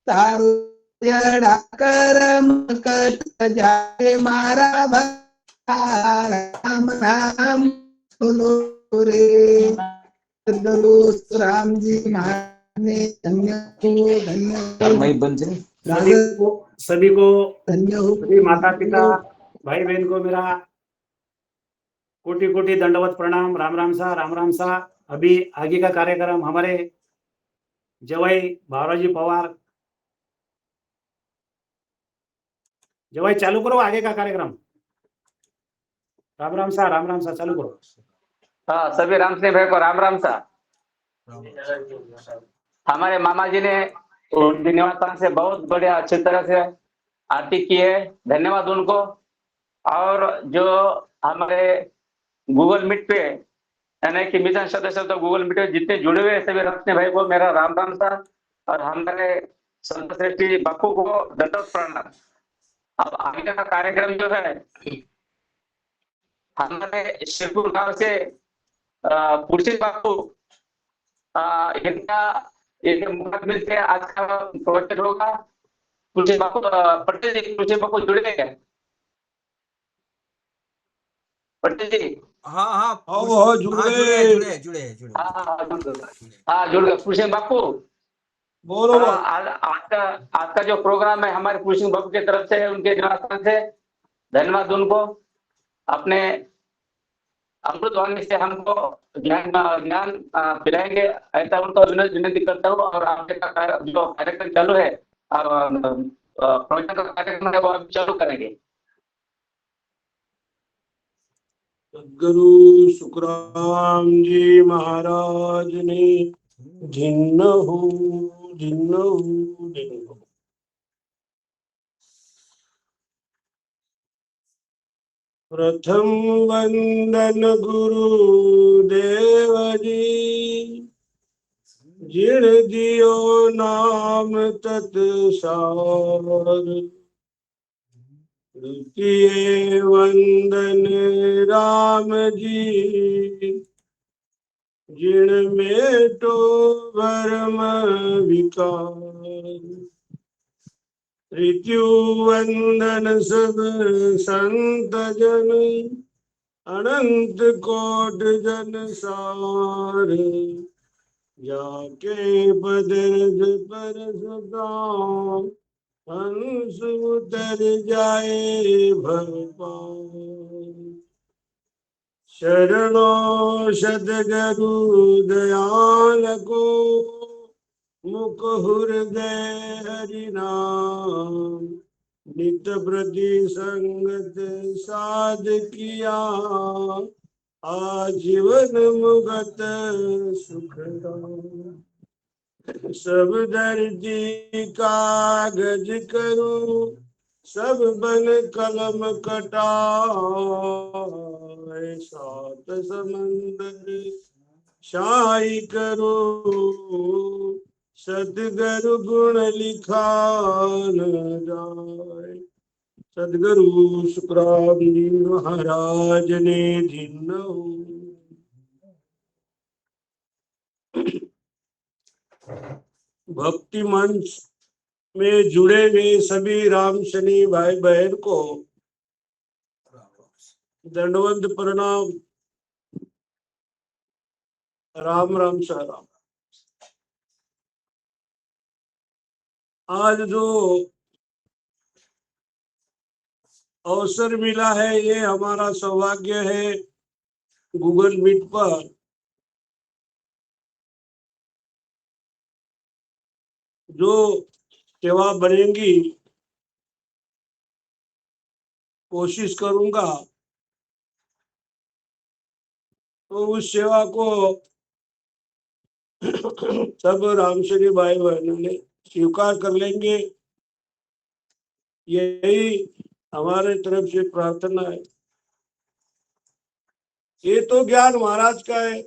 तारू जड़ा कर मकट जाए मारा भा राम राम बोलो रे दोस्त राम जी महाने धन्य हो धन्य सभी को धन्य हो सभी माता पिता भाई बहन को मेरा कोटि कोटि दंडवत प्रणाम। राम राम सा, राम राम सा। अभी आगे का कार्यक्रम हमारे जवाई भावराजी पवार, जवाई चालू करो आगे का कार्यक्रम। राम राम सा, राम राम सा, चालू करो। हाँ, सभी राम सिंह भाई को राम राम सा। हमारे मामा जी ने निवास से बहुत बढ़िया अच्छी तरह से आरती की है, धन्यवाद उनको। और जो हमारे गूगल मीट पे यानी कि मिशन सदस्य तो गूगल मीट पे जितने जुड़े हुए सभी रखने भाई को मेरा राम राम सा। और हमारे संत श्रेष्ठी बापू को दंडवत प्रणाम। अब आगे का कार्यक्रम जो है हमारे शिवपुर गांव से पुरुषी बापू इनका इनके मुकाबले से आज का प्रोजेक्ट होगा। पुरुषी बापू पटेल जी, पुरुषी बापू जुड़े हैं पटेल जी? हाँ हाँ जुड़े हाँ जुड़ गए पुरुषी बापू। बोलो आज का जो प्रोग्राम है हमारे पुरुषी बापू की तरफ से उनके निवास से धन्यवाद उनको। अपने अमृतवाणी से हमको ज्ञान ज्ञान पिलाएंगे ऐसा उनको विनती करता हूँ। और आगे का जो कार्यक्रम चालू है प्रवचन का कार्यक्रम है वो अभी चालू करेंगे। सदगुरु सुखराम जी महाराज ने जिन्न हो जिन्न हो जिन्न हो। प्रथम वंदन गुरु देव जी, जिण दियो नाम तत्सार। द्वितीय वंदन राम जी, जिण मेटो भरम विकार। तृतीय वंदन सब संत जन, अनंत कोट जन सार। जाके बदरज पर सदा हंस उतर जाए भव पार। शरणो सद्गुरु दयाल को, मुख हृदय हरि नाम। नित प्रति संगत साध किया, आजीवन मुगत सुखदाम। सब दर्दी कागज करूं, सब बन कलम कटाए। सात समंदर शाही करूं, सदगुरु गुण लिखान जाए। सदगुरु सुखराम जी महाराज ने जिन्न हो। भक्ति मंच में जुड़े हुए सभी राम शनि भाई बहन को दंडवत प्रणाम। राम राम सा राम। आज जो अवसर मिला है ये हमारा सौभाग्य है। गूगल मीट पर जो सेवा बनेगी कोशिश करूंगा तो उस सेवा को सब रामशरी भाई बहनों ने स्वीकार कर लेंगे, यही हमारे तरफ से प्रार्थना है। ये तो ज्ञान महाराज का है,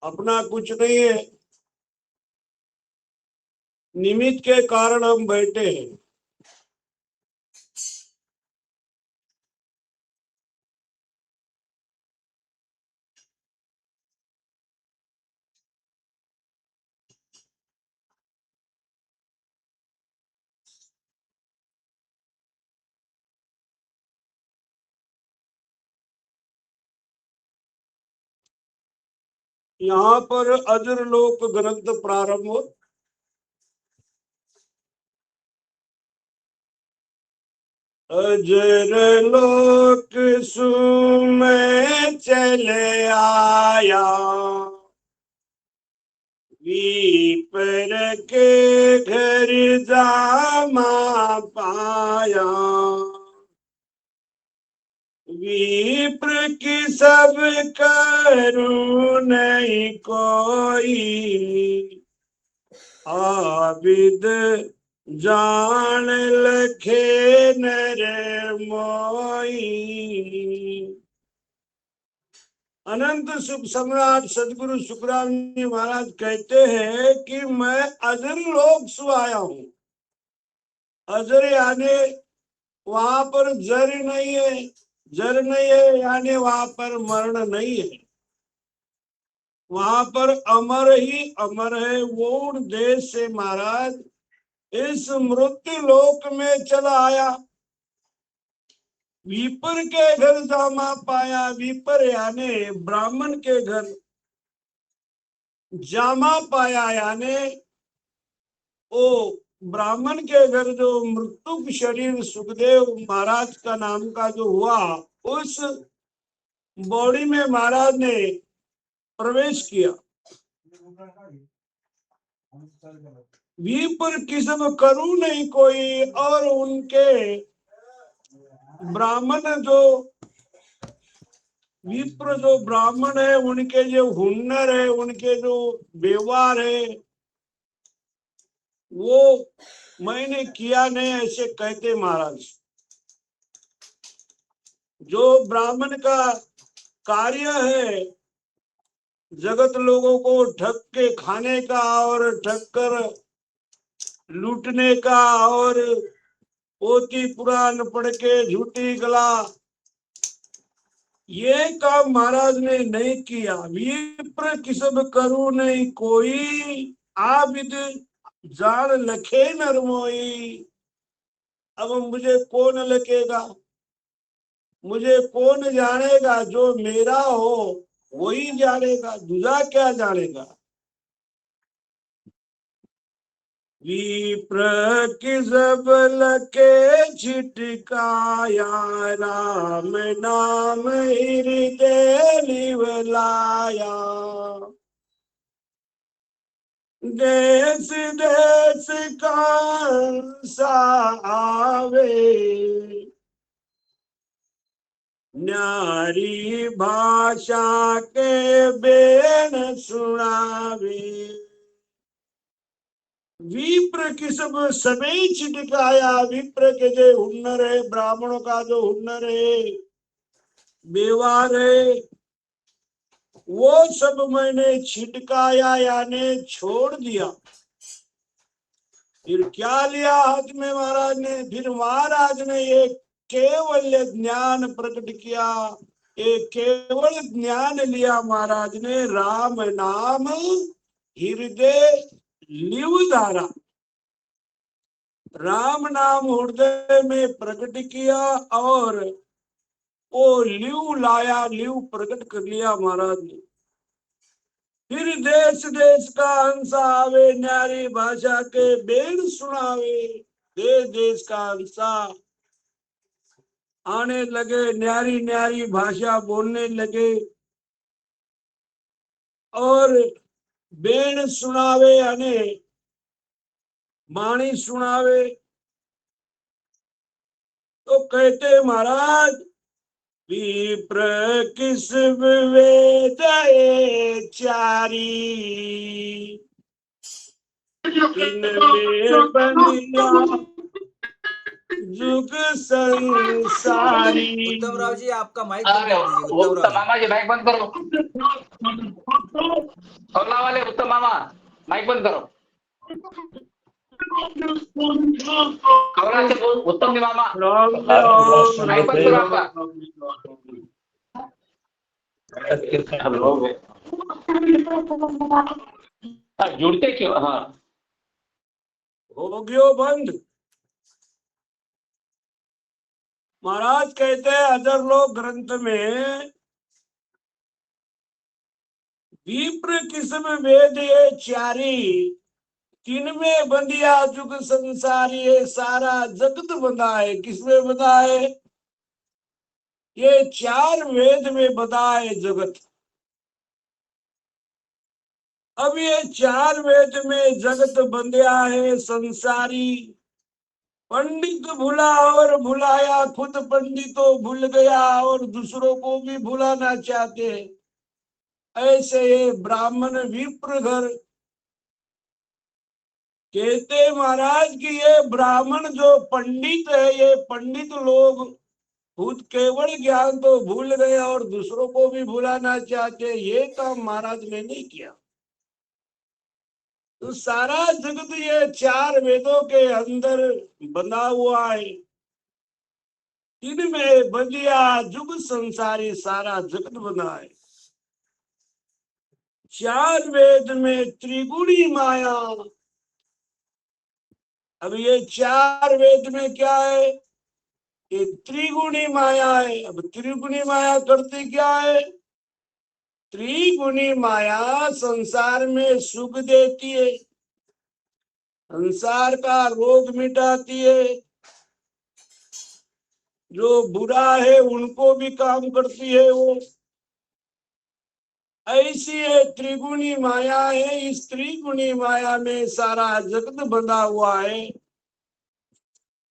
अपना कुछ नहीं है। निमित्त के कारण हम बैठे हैं। यहाँ पर अजर लोक ग्रंथ प्रारंभ हो। अजर लोक सुमें चले आया, विपर के घर जामा पाया। विप्र की सब करूं नहीं कोई, आबिद जान लखे नर मोई। अनंत सुख सम्राट सदगुरु सुखराम जी महाराज कहते हैं कि मैं अजर लोक से आया हूं। अजर यानी वहां पर जर नहीं है, जर नहीं है यानी वहां पर मरण नहीं है, वहां पर अमर ही अमर है। वो उन देश से महाराज इस मृत्यु लोक में चला आया, विपर के घर जामा पाया। विपर यानी ब्राह्मण के घर, जामा पाया यानी ओ ब्राह्मण के घर जो मृत्यु शरीर सुखदेव महाराज का नाम का जो हुआ, उस बॉडी में महाराज ने प्रवेश किया। विपर किस्म करूं नहीं कोई, और उनके ब्राह्मण जो विप्र जो ब्राह्मण है, उनके जो हुनर है, उनके जो व्यवहार है, वो मैंने किया नहीं, ऐसे कहते महाराज। जो ब्राह्मण का कार्य है जगत लोगों को ठग के खाने का और ठग कर लूटने का, और पोथी पुराण पढ़ के झूठी गला, ये काम महाराज ने नहीं किया। विप्र किसब करूं नहीं कोई, आबिद जान लखे नर मोई। अब मुझे कौन लखेगा, मुझे कौन जानेगा? जो मेरा हो वही जानेगा, दूसरा क्या जानेगा। विप्र किसब लखे छिटकाया, राम नाम हृदय लिवलाया। देश देश का सा आवे, न्यारी भाषा के बेन सुनावे। विप्र की सब सभी छिटकाया। विप्र के जो हुनर है, ब्राह्मणों का जो हुनर है, व्यवहार है, वो सब मैंने छिटकाया यानी छोड़ दिया। फिर क्या लिया हाथ में महाराज ने? फिर महाराज ने एक केवल ज्ञान प्रकट किया। एक केवल ज्ञान लिया महाराज ने, राम नाम हृदय लिव धारा। राम नाम हृदय में प्रकट किया और वो लिव लाया, लिव प्रकट कर लिया महाराज ने। फिर देश देश का अंश आवे, न्यारी भाषा के बेन सुनावे। देश देश का अंसा आने लगे, न्यारी न्यारी भाषा बोलने लगे और बेन सुनावे यानी वाणी सुनावे। तो कहते महाराज, विप्र किस वेद चारी, इनमें बंदिया जुग संसारी। उत्तम राव जी आपका माइक बंद कर दीजिए। उत्तम उत्तम राव जी, मामा जी माइक बंद करो। औरला वाले उत्तम मामा माइक बंद करो। औरला से उत्तम जी मामा माइक बंद करो आपका। जुड़ते क्यों? हाँ हो गयो बंद। महाराज कहते हैं अदर लोक ग्रंथ में विप्र किस्म वेद ये चारी, तीन में बंदिया जुग संसारी है, सारा जगत बंधा है। किसमें बंधा है? ये चार वेद में बंधा है जगत। अब ये चार वेद में जगत बंधया है संसारी। पंडित भुला और भुलाया, खुद पंडितों भूल गया और दूसरों को भी भुलाना चाहते हैं। ऐसे ये ब्राह्मण विप्र घर कहते महाराज कि ये ब्राह्मण जो पंडित है, ये पंडित लोग खुद केवल ज्ञान तो भूल गए और दूसरों को भी भुलाना चाहते। ये काम महाराज ने नहीं किया। तो सारा जगत ये चार वेदों के अंदर बंधा हुआ है। इनमें बंधिया जुग संसारी, सारा जगत बंधा है। चार वेद में त्रिगुणी माया। अब ये चार वेद में क्या है? ये त्रिगुणी माया है। अब त्रिगुणी माया करती क्या है? त्रिगुणी माया संसार में सुख देती है, संसार का रोग मिटाती है, जो बुरा है उनको भी काम करती है वो। ऐसी है त्रिगुणी माया है। इस त्रिगुणी माया में सारा जगत बंधा हुआ है।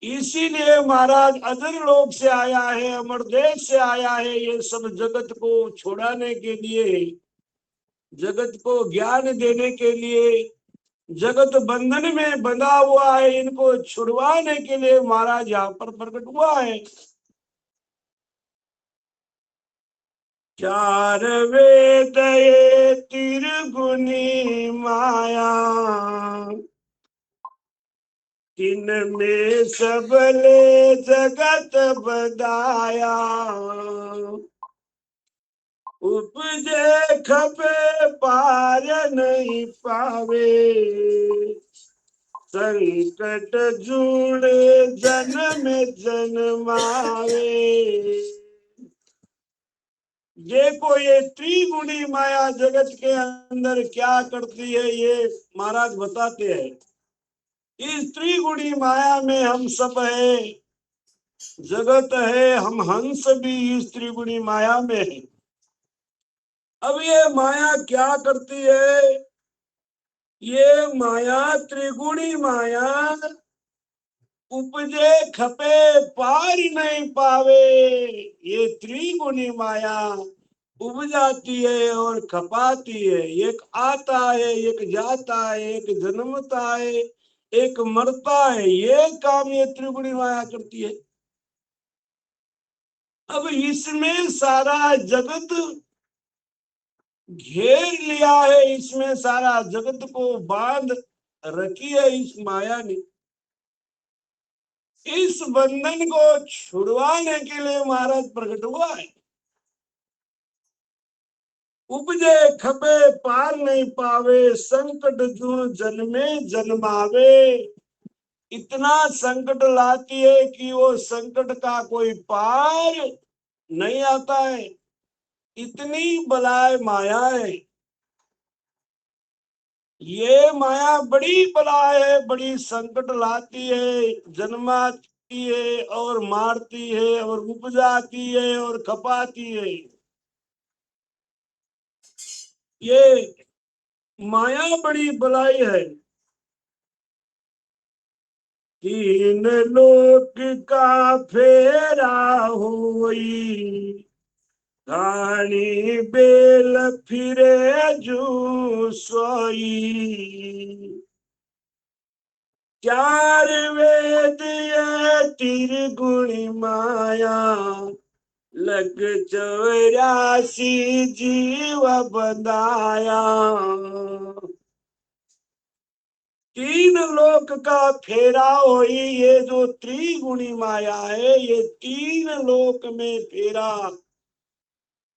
इसीलिए महाराज अदर लोक से आया है, अमर देश से आया है, ये सब जगत को छुड़ाने के लिए, जगत को ज्ञान देने के लिए। जगत बंधन में बंधा हुआ है, इनको छुड़वाने के लिए महाराज यहाँ पर प्रकट हुआ है। चार वेद ये त्रिगुणी माया, तीन में सबले जगत बदाया। उपजे खपे पार नहीं पावे, संकट जुड़े जन्म जन्मावे। देखो ये त्रिगुणी माया जगत के अंदर क्या करती है, ये महाराज बताते हैं। इस त्रिगुणी माया में हम सब है, जगत है, हम हंस भी इस त्रिगुणी माया में है। अब ये माया क्या करती है? ये माया त्रिगुणी माया उपजे खपे पार नहीं पावे। ये त्रिगुणी माया उपजाती है और खपाती है। एक आता है, एक जाता है, एक जन्मता है, एक मरता है। ये काम ये त्रिगुणी माया करती है। अब इसमें सारा जगत घेर लिया है, इसमें सारा जगत को बांध रखी है इस माया ने। इस बंधन को छुड़वाने के लिए महाराज प्रकट हुआ है। उपजे खपे पार नहीं पावे, संकट जो जन्मे जन्मावे। इतना संकट लाती है कि वो संकट का कोई पार नहीं आता है। इतनी बलाय माया है। ये माया बड़ी बलाय है, बड़ी संकट लाती है, जन्माती है और मारती है और उपजाती है और खपाती है। ये माया बड़ी बलाई है। तीन लोक का फेरा होई, घानी बेल फिरे जू सोई। चार वेद ये त्रिगुणी माया, लग 84 जीव बंधाया। तीन लोक का फेरा होई। ये जो त्रिगुणी माया है, ये तीन लोक में फेरा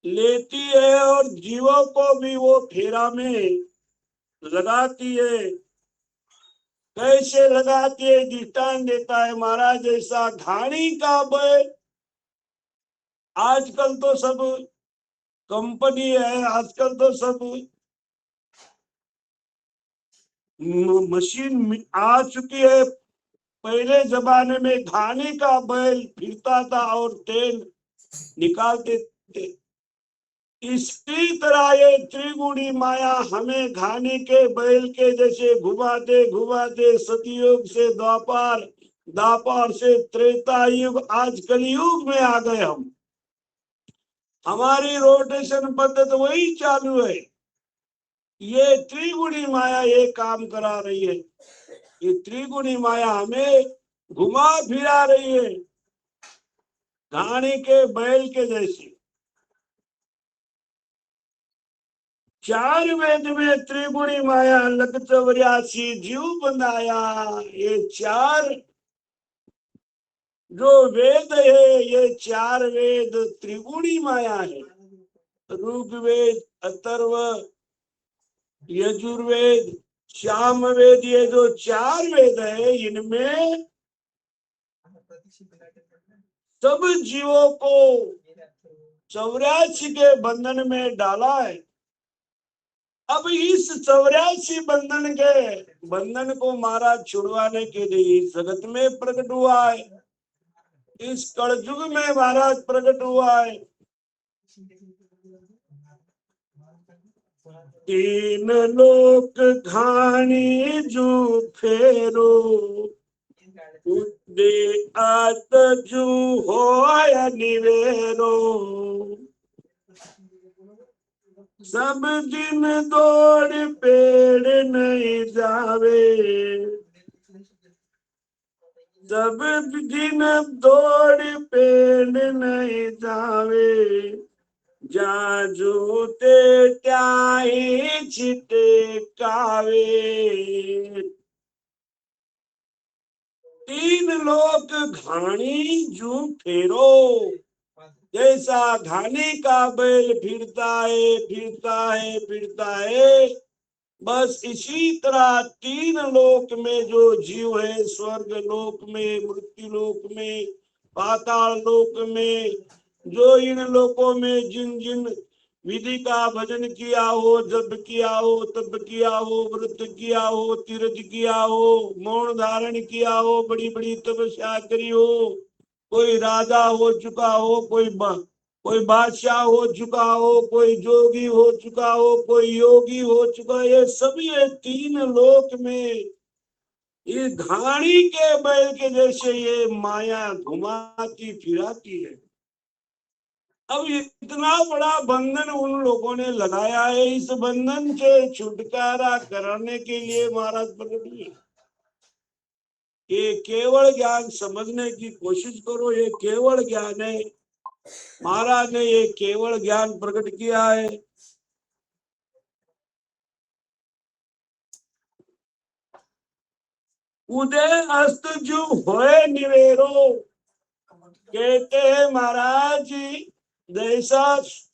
लेती है और जीवों को भी वो फेरा में लगाती है। कैसे लगाती है? दृष्टांत देता है महाराज। जैसा घानी का बय, आजकल तो सब कंपनी है, आजकल तो सब मशीन आ चुकी है। पहले जमाने में घानी का बैल फिरता था और तेल निकालते थे। इसी तरह ये त्रिगुणी माया हमें घानी के बैल के जैसे घुमाते घुमाते सतयुग से द्वापर, द्वापर से त्रेता युग, आज कलयुग में आ गए हम। हमारी रोटेशन पद्धति वही चालू है। ये त्रिगुणी माया ये काम करा रही है। ये त्रिगुणी माया हमें घुमा फिरा रही है घानी के बैल के जैसे। चार वेद में त्रिगुणी माया लग 84 जीव बनाया। ये चार जो वेद है, ये चार वेद त्रिगुणी माया है। ऋग्वेद, अथर्व, यजुर्वेद, सामवेद, ये जो चार वेद है, इनमें सब जीवों को 84 के बंधन में डाला है। अब इस 84 बंधन को महाराज छुड़वाने के लिए जगत में प्रकट हुआ है। इस कलयुग में महाराज प्रकट हुआ है। तीन लोक घानी जू फेरो, उदे आत जू होया निवेरो। सब दिन दौड़ पेड़ नहीं जावे, सब दिन दौड़ पेड़ नहीं जावे। जा जूते त्याही छिटकावे। तीन लोक घानी जू फेरो, जैसा घानी का बैल फिरता है फिरता है फिरता है, बस इसी तरह तीन लोक में जो जीव है, स्वर्ग लोक में, मृत्यु लोक में, पाताल लोक में, जो इन लोकों में जिन जिन विधि का भजन किया हो, जप किया हो, तप किया हो, व्रत किया हो, तीर्थ किया हो, मौन धारण किया हो, बड़ी बड़ी तपस्या करी हो, कोई राजा हो चुका हो, कोई बादशाह हो चुका हो, कोई जोगी हो चुका हो, कोई योगी हो चुका, ये सभी ये तीन लोक में ये घानी के बैल के जैसे ये माया घुमाती फिराती है। अब इतना बड़ा बंधन उन लोगों ने लगाया है, इस बंधन से छुटकारा कराने के लिए महाराज प्रकट हुए। ये केवल ज्ञान समझने की कोशिश करो, ये केवल ज्ञान है। महाराज ने ये केवल ज्ञान प्रकट किया है। उदय अस्त जो होए निवेरो, कहते हैं महाराज जी, जैसा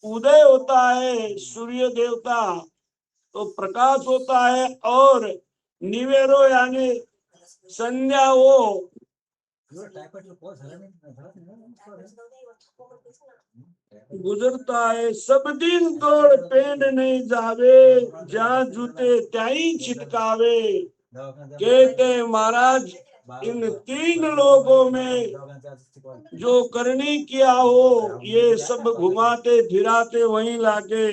उदय होता है सूर्य देवता तो प्रकाश होता है, और निवेरो यानी संध्या वो गुजरता है। सब दिन दौड़ पेड़ नहीं जावे, जहाँ जूते त्याई छिटकावे। कहते महाराज इन तीन लोगों में जो करनी किया हो, ये सब घुमाते फिराते वहीं लाके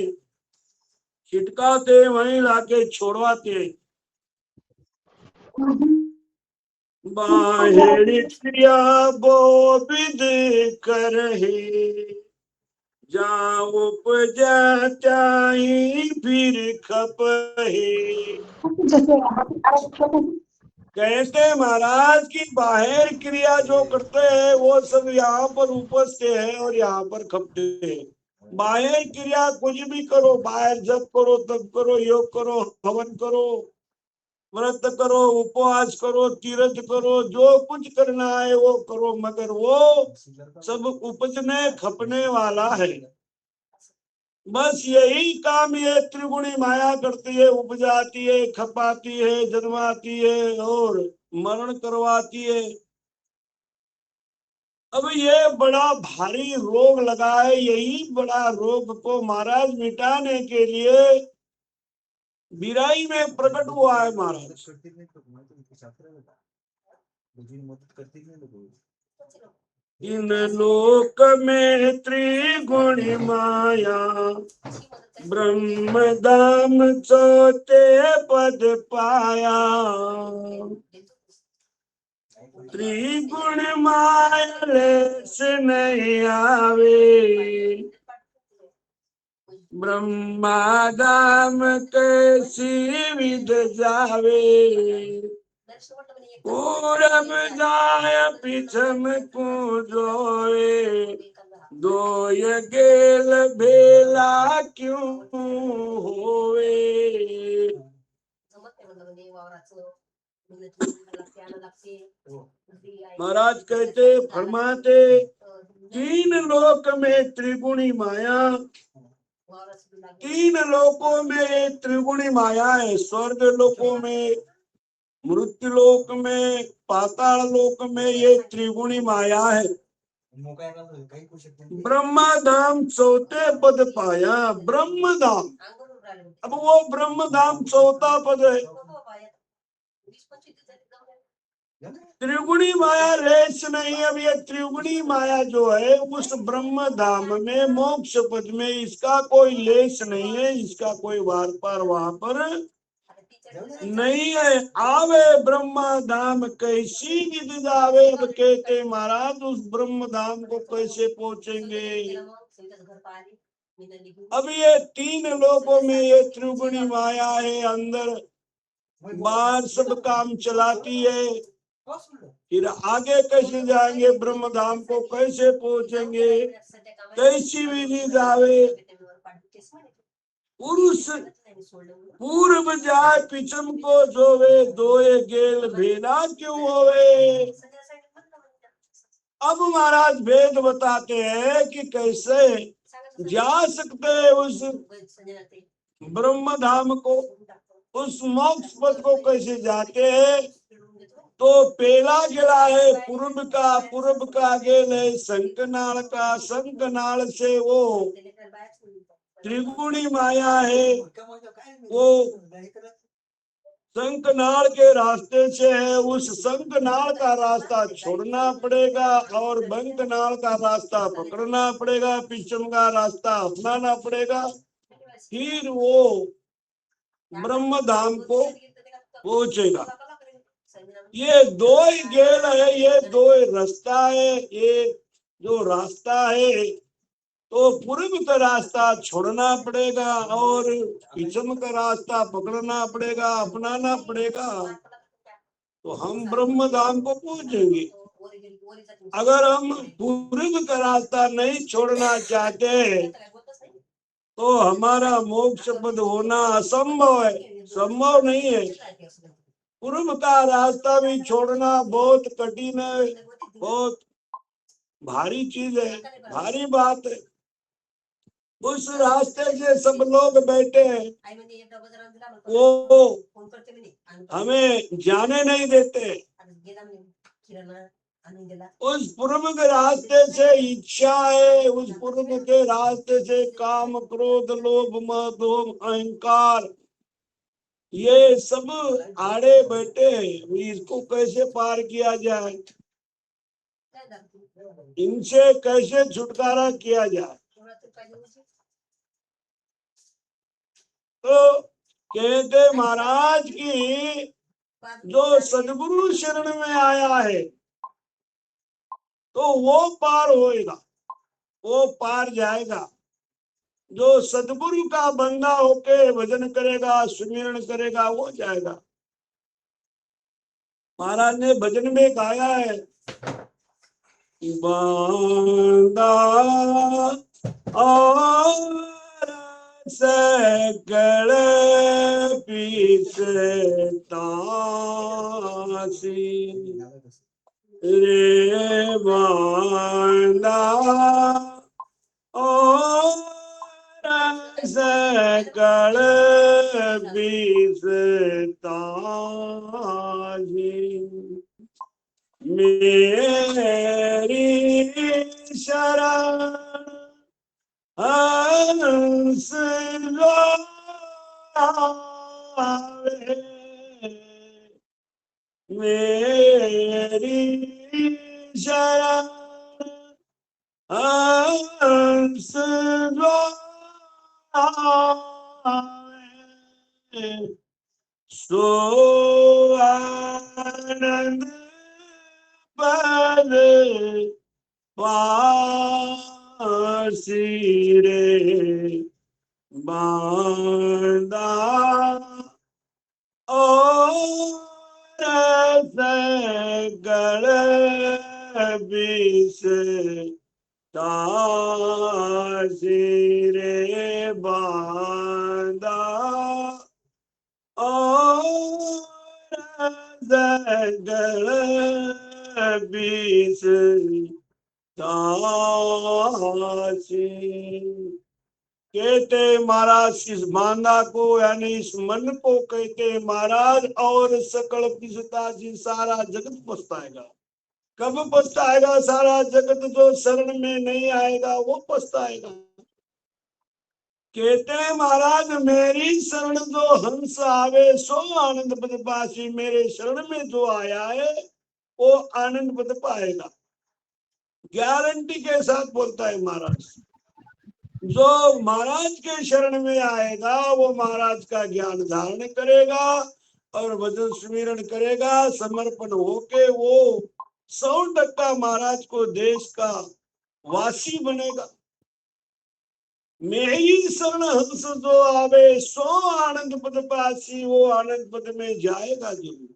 छिटकाते, वहीं लाके छोड़वाते। बाहेड़ क्रिया बो विद करहे, जा उपजा चाही फिर खपहे। कहते महाराज की बाहर क्रिया जो करते हैं वो सब यहाँ पर उपजते हैं और यहाँ पर खपते हैं। बाहर क्रिया कुछ भी करो, बाहर जप करो, तप करो, योग करो, हवन करो, व्रत करो, उपवास करो, तीर्थ करो, जो कुछ करना है वो करो, मगर वो सब उपजने खपने वाला है। बस यही काम ये त्रिगुणी माया करती है, उपजाती है, खपाती है, जन्माती है और मरण करवाती है। अब ये बड़ा भारी रोग लगा है, यही बड़ा रोग को महाराज मिटाने के लिए बिराई में प्रकट हुआ है महाराज। इन लोक में त्रिगुणी माया, ब्रह्म धाम चौथे पद पाया। त्रिगुण माया लेस नहीं आवे, ब्रह्मा धाम कैसी विद जावे। पूरब जाय पिछम को जोए, दो ये गेल भेला क्यों होवे। महाराज कहते फरमाते, तीन लोक में त्रिगुणी माया, तीन लोकों में त्रिगुणी माया है। स्वर्ग लोकों में, मृत्यु लोक में, पाताल लोक में ये त्रिगुणी माया है। ब्रह्मा धाम चौथे पद पाया। ब्रह्म धाम, अब वो ब्रह्म धाम चौथा पद है। त्रिगुणी माया रेस नहीं। अब ये त्रिगुणी माया जो है उस ब्रह्म धाम में, मोक्ष पद में इसका कोई लेस नहीं है, इसका कोई वार पार वहां पर नहीं है। आवे ब्रह्म धाम कैसी विधि जावे। अब कहते महाराज उस ब्रह्म धाम को कैसे पहुंचेंगे। अब ये तीन लोगों में ये त्रिगुणी माया है, अंदर बाहर सब काम चलाती है। फिर आगे कैसे जाएंगे, ब्रह्म धाम को कैसे पहुंचेंगे, कैसी विधि जावे। पुरुष पूर्व जाए पिछम को जोवे, दोए गेल भेदा क्यों होवे। अब महाराज भेद बताते हैं कि कैसे जा सकते हैं उस ब्रह्म धाम को, उस मोक्ष पद को कैसे जाते हैं। तो पेला गिला है पूर्व का गेल है शंखनाल का, शंखनाल से वो त्रिगुणी माया है, वो शंखनाल के रास्ते से है। उस शंखनाल का रास्ता छोड़ना पड़ेगा और बंकनाल का रास्ता पकड़ना पड़ेगा, पिछम का रास्ता अपनाना पड़ेगा। फिर वो ब्रह्म धाम को पहुंचेगा। ये दो ही गेल है, ये दो ही रास्ता है। ये जो रास्ता है तो पूर्व का रास्ता छोड़ना पड़ेगा और पिछम का रास्ता पकड़ना पड़ेगा, अपनाना पड़ेगा, तो हम ब्रह्म धाम को पहुंचेंगे। अगर हम पूर्व का रास्ता नहीं छोड़ना चाहते तो हमारा मोक्ष पद होना असंभव है, संभव नहीं है। पूर्व का रास्ता भी छोड़ना बहुत कठिन है, बहुत भारी चीज है, भारी बात है। उस रास्ते से सब लोग बैठे हैं, वो हमें जाने नहीं देते। उस पूर्व के रास्ते से इच्छा है, उस पूर्व के रास्ते से काम, क्रोध, लोभ, मद, अहंकार, ये सब आड़े बैठे हैं। इसको कैसे पार किया जाए, इनसे कैसे छुटकारा किया जाए। तो कहते महाराज की जो सदगुरु शरण में आया है तो वो पार होएगा, वो पार जाएगा। जो सदगुरु का बंदा होके भजन करेगा, सुमिरन करेगा, वो जाएगा। महाराज ने भजन में गाया है, बांदा और सकल पीसतासी रे बांदा और सकल पीसतासी मेरी शरण हंस लो मेरी शरण हंस गावे, सो आनंद पद पासी रे बांधा और सगल बिस तासी रे बांधा और सगल बिस तासी। कहते महाराज इस बांधा को यानी इस मन को कहते महाराज, और सकल पिसता जी सारा जगत पछताएगा। कब पछताएगा? सारा जगत जो शरण में नहीं आएगा वो पछताएगा। कहते हैं महाराज मेरी शरण जो हंस आवे सो आनंद पद पासी, मेरे शरण में जो आया है वो आनंद पद पाएगा। गारंटी के साथ बोलता है महाराज। जो महाराज के शरण में आएगा वो महाराज का ज्ञान धारण करेगा और भजन सुमिरन करेगा, समर्पण होके वो 100% महाराज को देश का वासी बनेगा। मेरी शरण हंस जो आवे सो आनंद पद पासी, वो आनंद पद में जाएगा जरूर।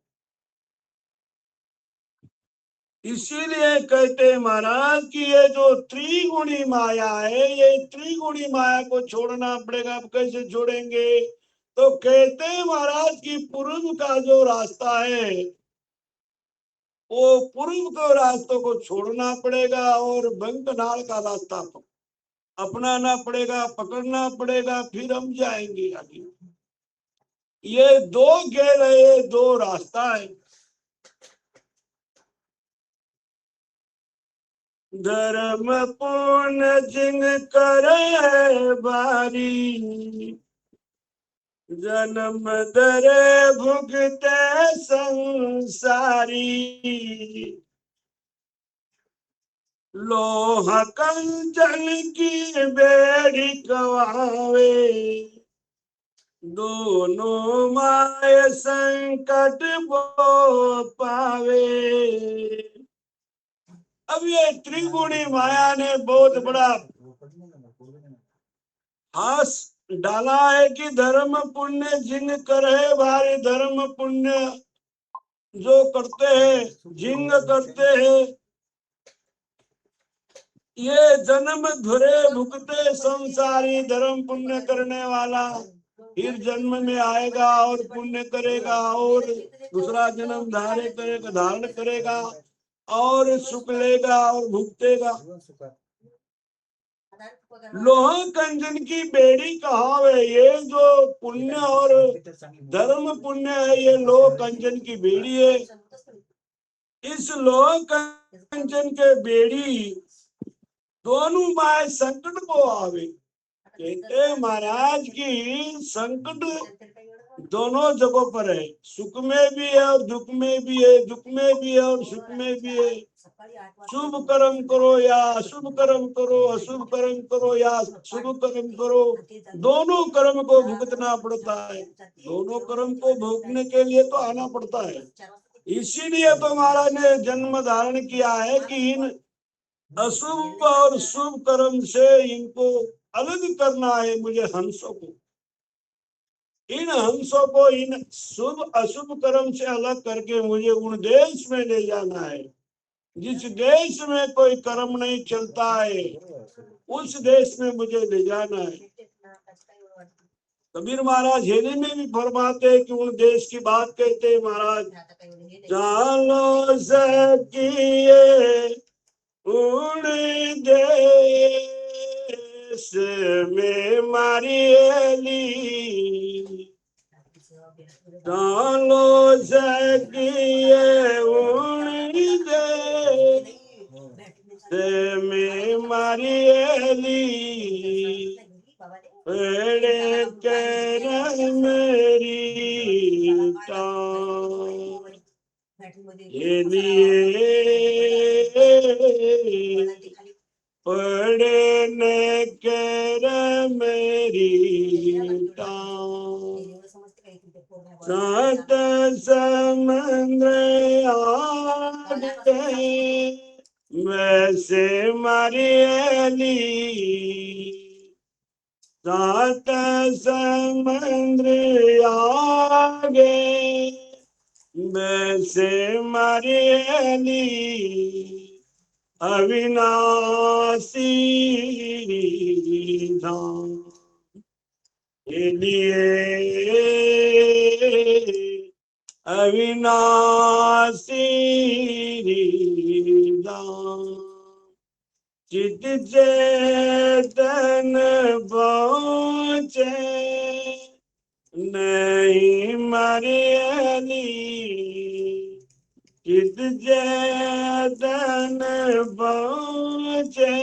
इसीलिए कहते महाराज कि ये जो त्रिगुणी माया है, ये त्रिगुणी माया को छोड़ना पड़ेगा। आप कैसे छोड़ेंगे? तो कहते हैं महाराज की पूर्व का जो रास्ता है वो पूर्व के रास्तों को छोड़ना पड़ेगा और बंकनाल का रास्ता अपनाना पड़ेगा, पकड़ना पड़ेगा, फिर हम जाएंगे आगे। ये दो गेल है, ये दो रास्ता है। धर्म पुण्य जिन करे बारी, जन्म दरे भुगते संसारी। लोहा कंचन की बेड़ी कवावे, दोनों माय संकट वो पावे। अब ये त्रिगुणी माया ने बहुत बड़ा हास डाला है कि धर्म पुण्य जिन करे भारी, धर्म पुण्य जो करते हैं, जिंग करते हैं, ये जन्म धुरे भुगते संसारी। धर्म पुण्य करने वाला फिर जन्म में आएगा और पुण्य करेगा और दूसरा जन्म धारण करेगा और सुख लेगा और भुगतेगा। लोहा कंचन की बेड़ी कहावे, ये जो पुण्य और धर्म पुण्य है ये लोह कंचन की बेड़ी है। इस लोह कंचन के बेड़ी दोनों माय संकट को आवे। कहते महाराज की संकट दोनों जगहों पर है, सुख में भी है और दुख में भी है, दुख में भी है और सुख में भी है। शुभ कर्म करो या अशुभ कर्म करो, अशुभ कर्म करो या शुभ कर्म करो, दोनों कर्म को भुगतना पड़ता है। दोनों कर्म को भोगने के लिए तो आना पड़ता है। इसीलिए तो महाराज ने जन्म धारण किया है कि इन अशुभ और शुभ कर्म से इनको अलग करना है। मुझे हंसों को, इन हंसों को इन शुभ अशुभ कर्म से अलग करके मुझे उन देश में ले जाना है जिस देश में कोई कर्म नहीं चलता है, उस देश में मुझे ले जाना है। कबीर महाराज हेली में भी फरमाते हैं कि उन देश की बात कहते हैं महाराज, चालो सकिए उन देश में मारी हेली, चालो सकिए उन देश में मारी हेली। पेड़े कर मेरी के लिए पढ़ने कर मेरी टांग सात समंद्र आगे वैसे मारी अली सात समंद्र आगे वैसे मारी अली अविनाशी धाम के लिए अविनाशी धाम चित चेतन पहुँचे नहीं मरी अली चित चेतन पहुँचे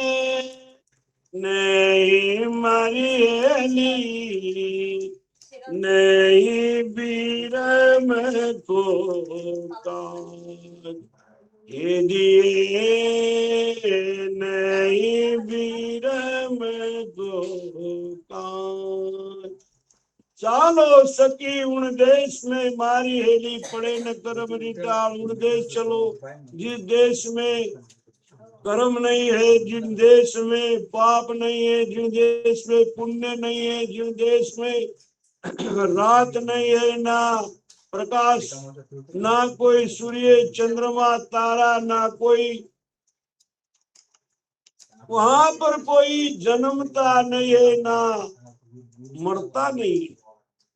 नहीं मरी अली नहीं बीरम को कान के दिए नहीं बीरम को कान चालो सकी उन देश में मारी हेली पड़े न कर्म रिटाल उन देश चलो जिस देश में कर्म नहीं है जिन देश में पाप नहीं है जिन देश में पुण्य नहीं है जिन देश में रात नहीं है ना प्रकाश ना कोई सूर्य चंद्रमा तारा ना कोई वहां पर कोई जन्मता नहीं है ना मरता नहीं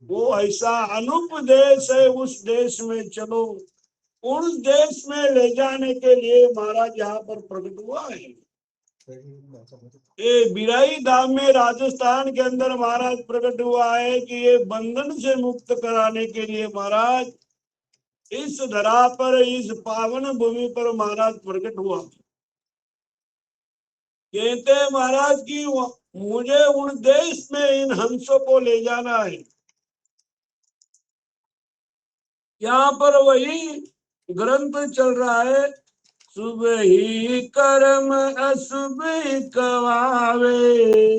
वो ऐसा अनूप देश है उस देश में चलो उस देश में ले जाने के लिए महाराज यहाँ पर प्रकट हुआ है ये बिराई धाम में राजस्थान के अंदर महाराज प्रकट हुआ है कि ये बंधन से मुक्त कराने के लिए महाराज इस धरा पर इस पावन भूमि पर महाराज प्रकट हुआ कहते हैं महाराज की मुझे उन देश में इन हंसों को ले जाना है यहाँ पर वही ग्रंथ चल रहा है शुभ ही कर्म अशुभ कवावे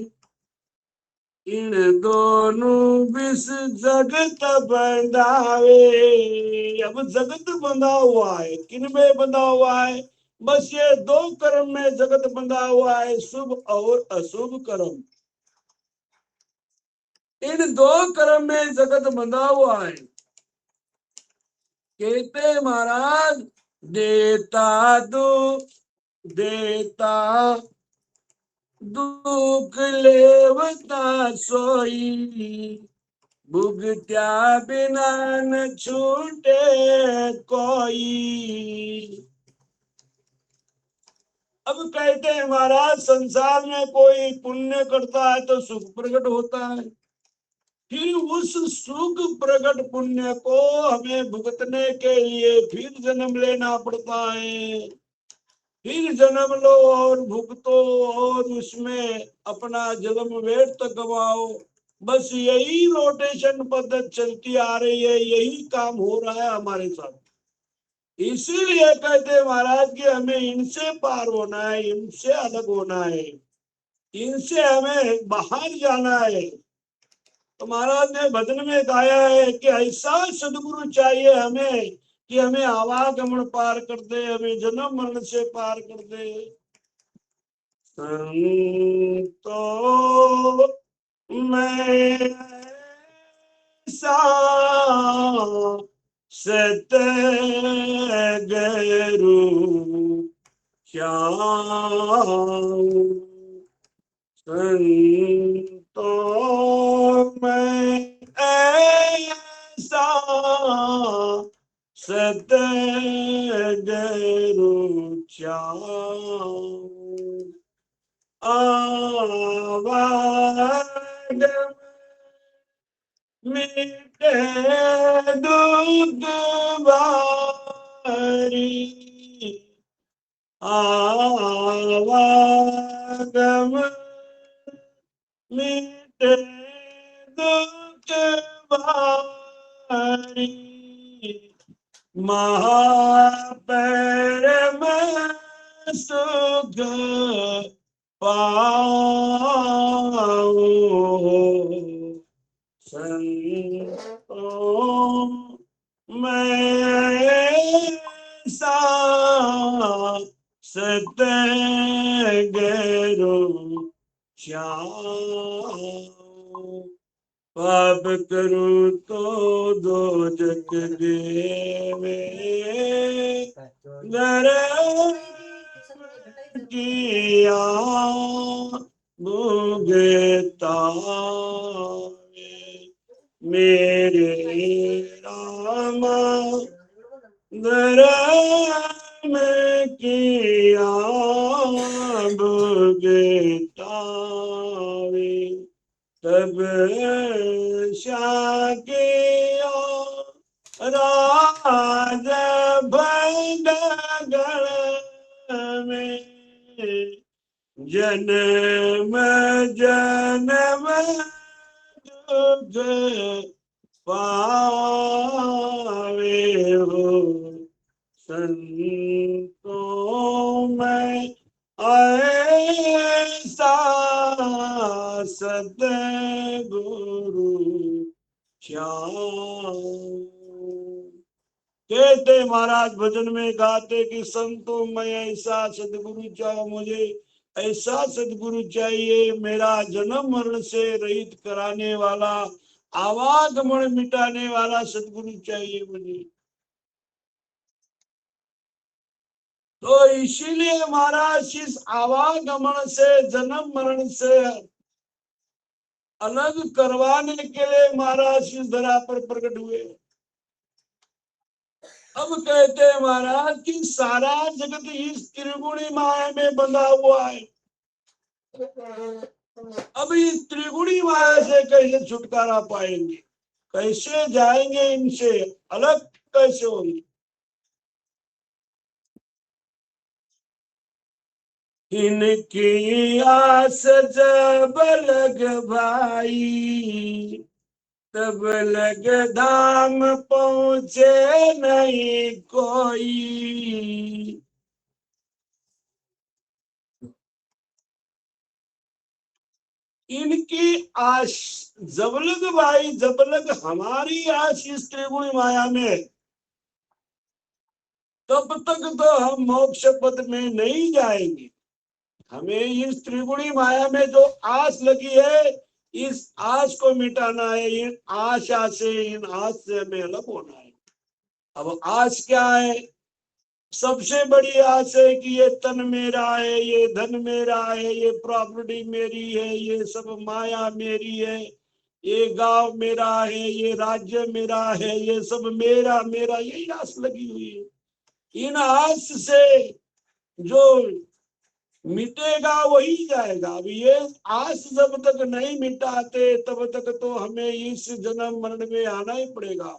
इन दोनों विष जगत बंधावे अब जगत बंधा हुआ है किन में बंधा हुआ है बस ये दो कर्म में जगत बंधा हुआ है शुभ और अशुभ कर्म इन दो कर्म में जगत बंधा हुआ है कहते महाराज देता दुख लेवता सोई भुगत्या बिना न छूटे कोई अब कहते हैं महाराज संसार में कोई पुण्य करता है तो सुख प्रकट होता है फिर उस सुख प्रकट पुण्य को हमें भुगतने के लिए फिर जन्म लेना पड़ता है फिर जन्म लो और भुगतो और उसमें अपना जन्म व्यर्थ गवाओ बस यही रोटेशन पद्धति चलती आ रही है यही काम हो रहा है हमारे साथ इसीलिए कहते महाराज कि हमें इनसे पार होना है इनसे अलग होना है इनसे हमें बाहर जाना है तो महाराज ने भजन में गाया है कि ऐसा सदगुरु चाहिए हमें कि हमें आवागमन पार कर दे हमें जन्म मरण से पार कर दे तो मैं ऐसा सतगुरु तो मैं ऐसा सतगुरु चाहूं आवागमन मिटे दुख बारी आवागमन मिटे दुख बारी महापैर में सुख पाऊं संतों में सा सतगुरु श्याम पाप करूं तो दोजख देवे धर्म किया भुगतावे मेरे रामा धर्म किया भुगतावे तब शाकिया राज भंडगण में जन्म जन्म दुख पावे हो संतों में ऐसा सतगुरु श्याम। कहते महाराज भजन में गाते कि संतों में ऐसा सदगुरु चाहिए, मुझे ऐसा सदगुरु चाहिए मेरा जन्म मरण से रहित कराने वाला, आवागमन मिटाने वाला सदगुरु चाहिए मुझे। तो इसीलिए महाराज इस आवागमन से, जन्म मरण से अलग करवाने के लिए महाराज इस धरा पर प्रकट हुए। अब कहते हैं महाराज कि सारा जगत इस त्रिगुणी माया में बंधा हुआ है। अब इस त्रिगुणी माया से कैसे छुटकारा पाएंगे, कैसे जाएंगे, इनसे अलग कैसे होंगे। इनकी आस जब लग भाई तब लग धाम पहुंचे नहीं कोई। इनकी आश जब लग भाई, जब लग हमारी आश इस त्रिगुणी माया में, तब तक तो हम मोक्ष पद में नहीं जाएंगे। हमें इस त्रिगुणी माया में जो आस लगी है, इस आस को मिटाना है। इन आशा से, इन आस से हमें अलग होना है। अब आस क्या है? सबसे बड़ी आस है कि ये तन मेरा है, ये धन मेरा है, ये प्रॉपर्टी मेरी है, ये सब माया मेरी है, ये गांव मेरा है, ये राज्य मेरा है, ये सब मेरा मेरा, यही आस लगी हुई है। इन आस से जो मिटेगा वही जाएगा। अब ये आस जब तक नहीं मिटाते तब तक तो हमें इस जन्म मरण में आना ही पड़ेगा।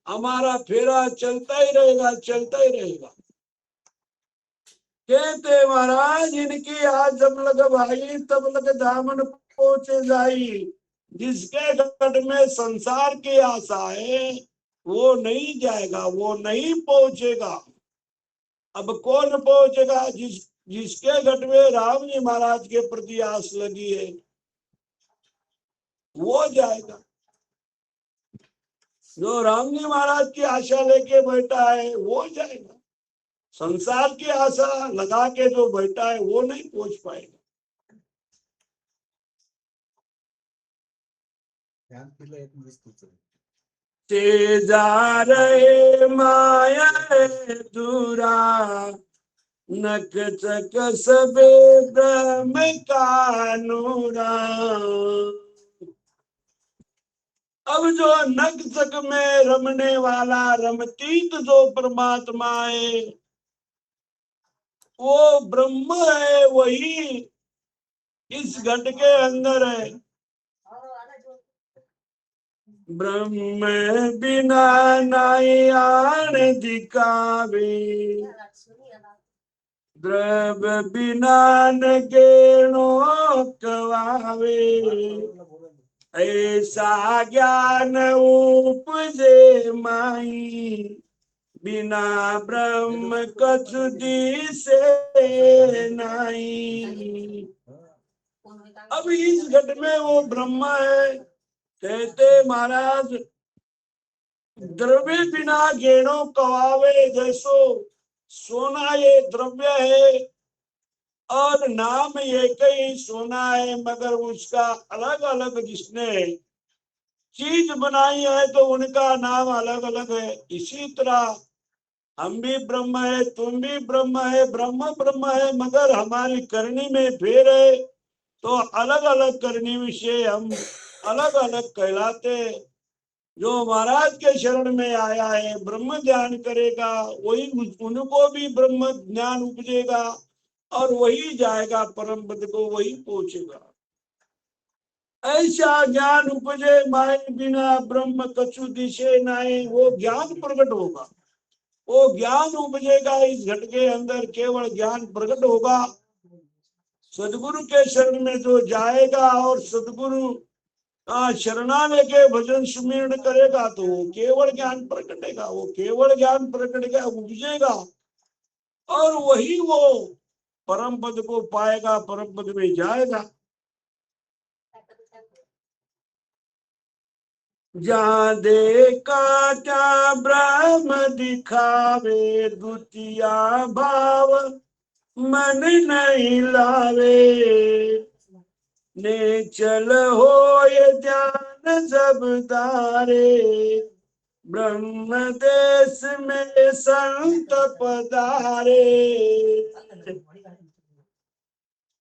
हमारा फेरा चलता ही रहेगा, चलता ही रहेगा। कहते महाराज इनकी आज जब लग भाई तब लग दामन पहुंचे जाई। जिसके गढ़ में संसार की आशा है वो नहीं जाएगा, वो नहीं पहुंचेगा। अब कौन पहुंचेगा? जिसके घट में राम जी महाराज के प्रति आस लगी है वो जाएगा। जो राम जी महाराज की आशा लेके बैठा है वो जाएगा। संसार की आशा लगा के जो बैठा है वो नहीं पहुंच पाएगा। ते जा रहे माया दूरा नक चक सबे ब्रह्म का नूरा। अब जो नक चक में रमने वाला रमतीत जो परमात्मा है वो ब्रह्म है, वही इस घट के अंदर है। ब्रह्म बिना नाई आन दिखावे, द्रव्य बिना न गेणो कवावे। ऐसा ज्ञान उपजे माई बिना ब्रह्म कछु दिसे नहीं। अब इस घट में वो ब्रह्म है। कहते महाराज द्रव्य बिना गेणों कवावे जैसो सोना ये द्रव्य है और नाम एक ही सोना है, मगर उसका अलग अलग जिसने चीज बनाई है तो उनका नाम अलग अलग है। इसी तरह हम भी ब्रह्म है, तुम भी ब्रह्म है, ब्रह्म ब्रह्म है, मगर हमारी करनी में फेर है तो अलग अलग करनी विषय हम अलग अलग कहलाते। जो महाराज के शरण में आया है ब्रह्म ज्ञान करेगा वही उनको भी ब्रह्म ज्ञान उपजेगा और वही जाएगा परम पद को, वही पहुंचेगा। ऐसा ज्ञान उपजे माए बिना ब्रह्म कछु दिशे नाए, वो ज्ञान प्रकट होगा, वो ज्ञान उपजेगा। इस घट के अंदर केवल ज्ञान प्रकट होगा। सदगुरु के शरण में जो जाएगा और सदगुरु शरणालय के भजन सुमिरन करेगा तो वो केवल ज्ञान प्रकटेगा, वो केवल ज्ञान प्रकटेगा, उपजेगा और वही वो परम पद को पाएगा, परम पद में जाएगा। जहाँ देखा क्या ब्रह्म दिखावे, द्वितीया भाव मन नहीं लावे। ने चल हो ये ध्यान सब तारे, ब्रह्म देश में संत पधारे।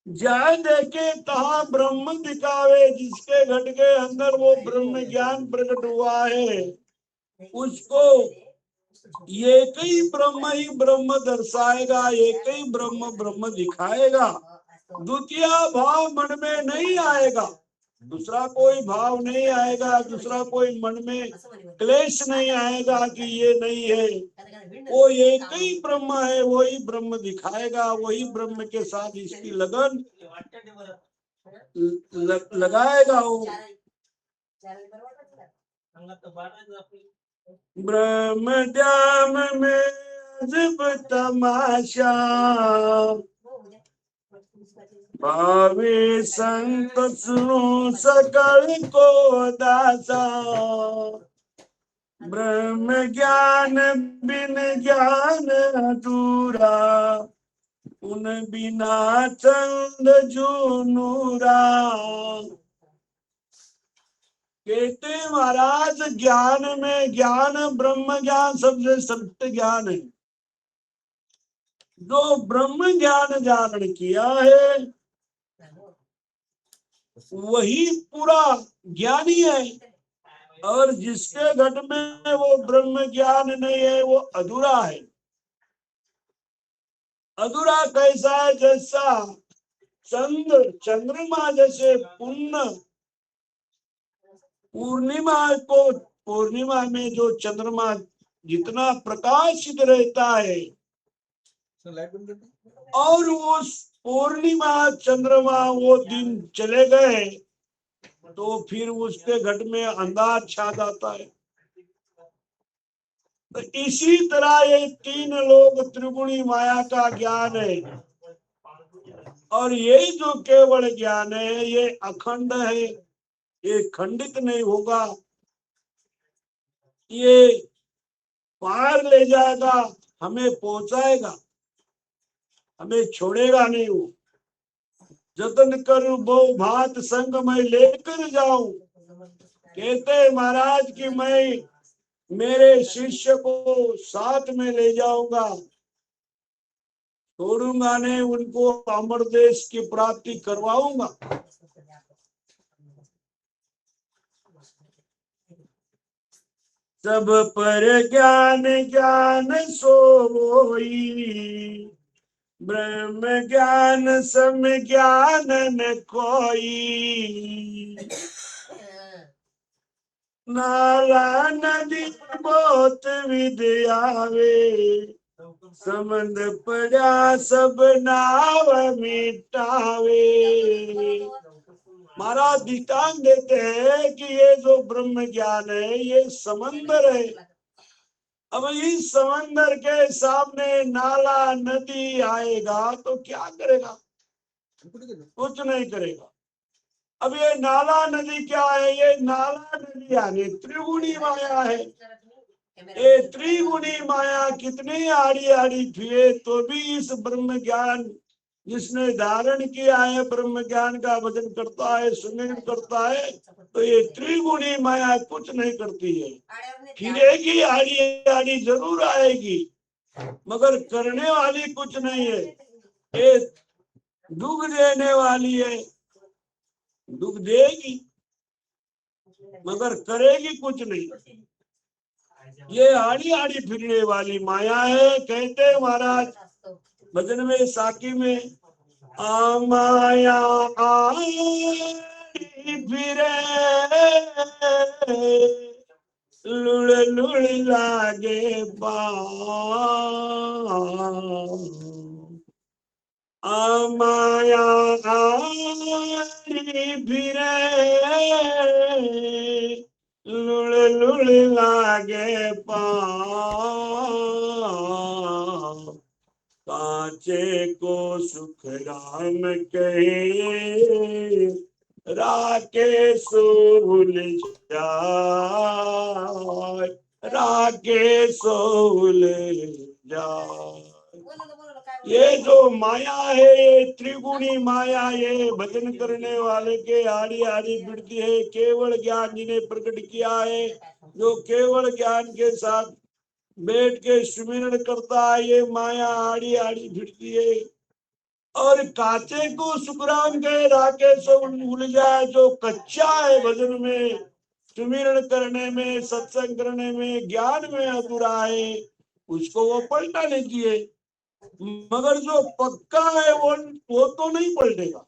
जहाँ देखे तहाँ ब्रह्म दिखावे, जिसके घट के अंदर वो ब्रह्म ज्ञान प्रकट हुआ है उसको एक ही ब्रह्म दर्शाएगा, एक ही ब्रह्म ब्रह्म दिखाएगा। द्वितीय भाव मन में नहीं आएगा, दूसरा कोई भाव नहीं आएगा, दूसरा कोई मन में क्लेश नहीं आएगा कि ये नहीं है। वो एक ही ब्रह्म है, वही ब्रह्म दिखाएगा, वही ब्रह्म के साथ इसकी लगन लगाएगा। वो ब्रह्म ध्यान में अजब तमाशा, भावे संत सुनो सकल को दासा। ब्रह्म ज्ञान बिन ज्ञान अधूरा, उन बिना चंद जो नूरा। कहते महाराज ज्ञान में ज्ञान ब्रह्म ज्ञान सबसे श्रेष्ठ ज्ञान है। जो ब्रह्म ज्ञान धारण किया है वही पूरा ज्ञानी है, और जिसके घट में वो ब्रह्म ज्ञान नहीं है वो अधूरा है। अधूरा कैसा है? जैसा चंद्रमा जैसे पूर्णिमा में जो चंद्रमा जितना प्रकाशित रहता है और वो पूर्णिमा चंद्रमा वो दिन चले गए तो फिर उसके घट में अंधार छा जाता है। तो इसी तरह ये तीन लोग त्रिगुणी माया का ज्ञान है, और यही जो केवल ज्ञान है ये अखंड है, ये खंडित नहीं होगा, ये पार ले जाएगा, हमें पहुंचाएगा, हमें छोड़ेगा नहीं। वो जतन करूं बहु भात संग में लेकर जाऊं। कहते महाराज कि मैं मेरे शिष्य को साथ में ले जाऊंगा, छोड़ूंगा नहीं, उनको अमर देश की प्राप्ति करवाऊंगा। सब पर ज्ञान ज्ञान सोई, ब्रह्म ज्ञान सम ज्ञान न कोई। नाला नदी बहुत विद्यावे, समंद पड़ा सब नाव मिटावे। महाराज दृष्टांत देते हैं कि ये जो ब्रह्म ज्ञान है ये समंदर है, अब इस समंदर के सामने नाला नदी आएगा तो क्या करेगा? कुछ नहीं करेगा। अब ये नाला नदी क्या है? ये नाला नदी यानी त्रिगुणी माया है। ये त्रिगुणी माया कितनी आड़ी आड़ी फिरे तो भी इस ब्रह्म ज्ञान जिसने धारण किया है, ब्रह्म ज्ञान का भजन करता है, सुमिरन करता है, तो ये त्रिगुणी माया कुछ नहीं करती है। फिरेगी, आड़ी आड़ी जरूर आएगी, मगर करने वाली कुछ नहीं है। ये दुख देने वाली है, दुख देगी मगर करेगी कुछ नहीं। ये आड़ी आड़ी फिरने वाली माया है। कहते हैं महाराज भजन में साकी में, आ माया आड़ी फिरे लुड़ लुड़ लागे आ माया आड़ी फिरे लुड़ लुड़ लागे कांचे को सुख राम कहे राके सो भूल जाए, राके सो भूल जाए। ये जो माया है, ये त्रिगुणी माया, ये भजन करने वाले के आड़ी आड़ी भिड़ती है। केवल ज्ञान जिन्हें प्रकट किया है, जो केवल ज्ञान के साथ बैठ के सुमिरन करता है, ये माया आड़ी आड़ी भिड़ती है। और काचे को सुखराम के राके सो भूल जाए। जो कच्चा है भजन में, सुमिरन करने में, सत्संग करने में, ज्ञान में अधूरा है, उसको वो पलटा लेती है। मगर जो पक्का है वो तो नहीं पलटेगा।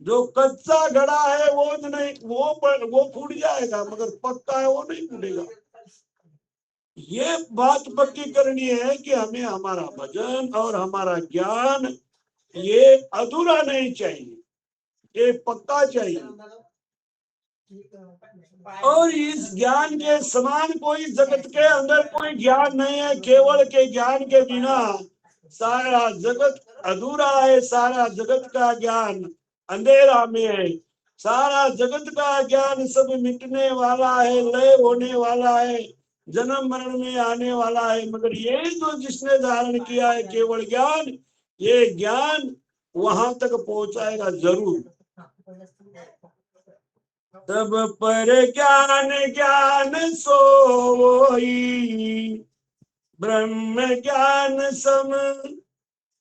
जो कच्चा घड़ा है वो नहीं, वो फूट जाएगा, मगर पक्का है वो नहीं फूटेगा। ये बात पक्की करनी है कि हमें हमारा भजन और हमारा ज्ञान ये अधूरा नहीं चाहिए, ये पक्का चाहिए। और इस ज्ञान के समान कोई जगत के अंदर कोई ज्ञान नहीं है। केवल के ज्ञान के बिना सारा जगत अधूरा है। सारा जगत का ज्ञान अंधेरा में है। सारा जगत का ज्ञान सब मिटने वाला है, लय होने वाला है, जन्म मरण में आने वाला है। मगर ये जो जिसने धारण किया है केवल ज्ञान, ये ज्ञान वहां तक पहुंचाएगा जरूर। तब पर ज्ञान ज्ञान सोई, ब्रह्म ज्ञान सम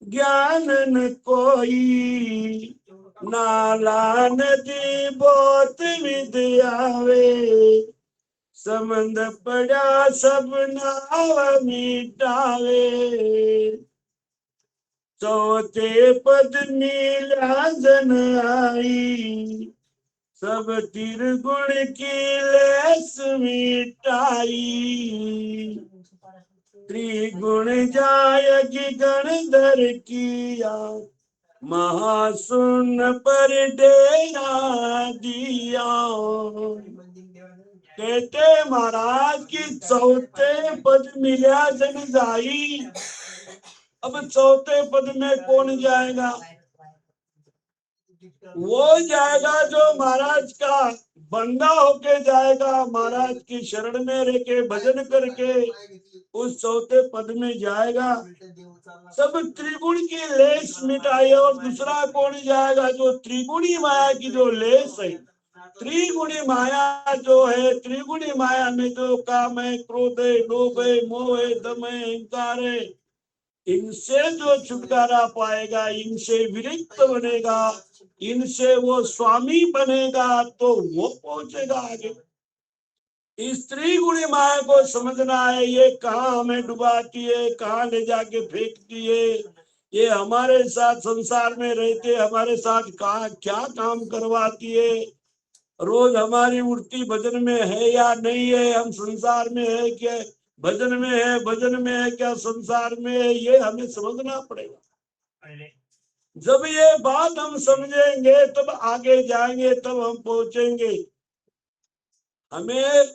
ज्ञान न कोई। नाला नदी बहुत विद्यावे, संबंध पड़ा सब नाव मिटावे। चौथे पद नीला जन आई, सब त्रिगुण की लेस मिटाई। त्रिगुण जायगी गणधर किया, महासुन पर डेरा दिया। कहते महाराज की चौथे पद मिला जन जाई। अब चौथे पद में कौन जाएगा? वो जाएगा जो महाराज का बंदा होके जाएगा, महाराज की शरण में रह के भजन करके उस चौथे पद में जाएगा। सब त्रिगुण की लेस मिटाई। और दूसरा कौन जाएगा? जो त्रिगुणी माया की जो लेस है। त्रिगुणी माया जो है, त्रिगुणी माया में जो काम है, क्रोध है, लोभ है, मोह है, दम है, अहंकार है, इनसे जो छुटकारा पाएगा, इनसे विरक्त बनेगा, इनसे वो स्वामी बनेगा, तो वो पहुंचेगा आगे। इस त्रिगुणी माया को समझना है। ये कहाँ हमें डुबाती है, कहाँ ले जाके फेंकती है। ये हमारे साथ संसार में रहते हमारे साथ क्या काम करवाती है। रोज हमारी उठती भजन में है या नहीं है, हम संसार में है क्या, भजन में है, भजन में है क्या, संसार में है, ये हमें समझना पड़ेगा। जब ये बात हम समझेंगे तब आगे जाएंगे, तब हम पहुंचेंगे। हमें